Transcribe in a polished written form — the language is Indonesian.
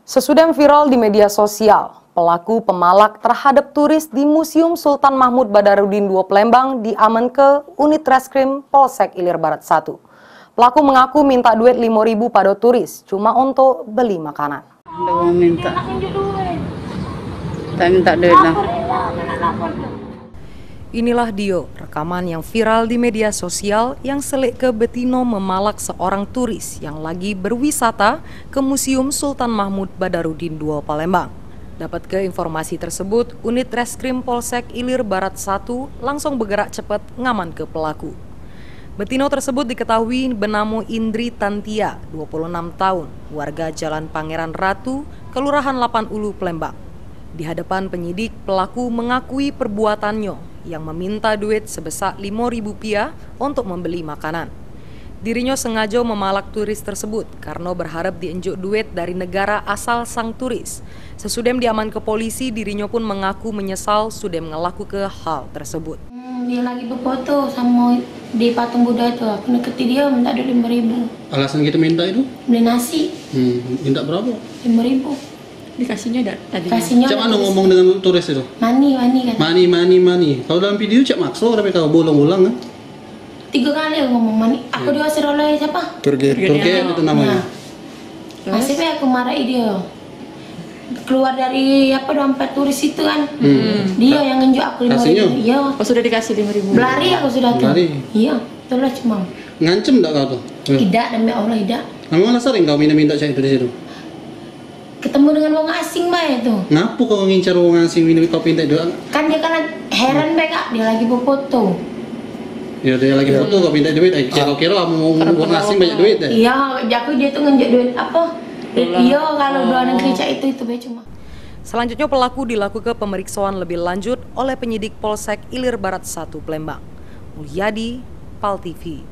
Sesudah viral di media sosial, pelaku pemalak terhadap turis di Museum Sultan Mahmud Badarudin II Palembang diamankan unit reskrim Polsek Ilir Barat 1. Pelaku mengaku minta duit 5.000 pada turis, cuma untuk beli makanan. Udah minta duit lah. Inilah Dio, rekaman yang viral di media sosial yang selik ke betino memalak seorang turis yang lagi berwisata ke Museum Sultan Mahmud Badarudin II Palembang. Dapat ke informasi tersebut, unit reskrim Polsek Ilir Barat 1 langsung bergerak cepat ngaman ke pelaku. Betino tersebut diketahui bernama Indri Tantia, 26 tahun, warga Jalan Pangeran Ratu, Kelurahan Lapan Ulu, Palembang. Di hadapan penyidik, pelaku mengakui perbuatannya yang meminta duit sebesar Rp5.000 untuk membeli makanan. Dirinya sengaja memalak turis tersebut karena berharap diunjuk duit dari negara asal sang turis. Sesudah diaman ke polisi, dirinya pun mengaku menyesal sudah melakukan hal tersebut. Dia lagi berfoto sama di patung Buddha itu, aku deketi dia minta duit 5.000. Alasan kita minta itu? Beli nasi. Minta berapa? 5.000. Dikasihnya tadi. Kasihnya. Cak mana ngomong dengan turis itu? Mani kan. Mani. Kalau dalam video cak makso tapi kalau bolong-bolong kan? 3 kali aku ngomong mani. Aku disuruh oleh siapa? Turki itu namanya. Akhirnya aku marahi dia. Keluar dari dompet turis itu kan. Dia yang nunjuk aku 5.000. Iya. Oh, sudah dikasih 5.000. Belari aku sudah tuh. Belari. Iya, itulah cuma. Ngancem tak kau tuh? Tidak, demi Allah tidak. Memang sering kau minta cak itu di situ? Ketemu dengan wong asing bae itu. Ngapa kau ngincar wong asing minum kau pinta itu? Kan dia kan heran bae Kak, dia lagi berfoto. Ya dia lagi foto kau minta duit. Kira-kira mau wong asing banyak duit deh. Iya, aku dia tuh ngenjuk duit apa? Iya, kalau luar negeri cak itu bae cuma. Selanjutnya pelaku dilakukan pemeriksaan lebih lanjut oleh penyidik Polsek Ilir Barat 1 Palembang. Mulyadi, PAL TV.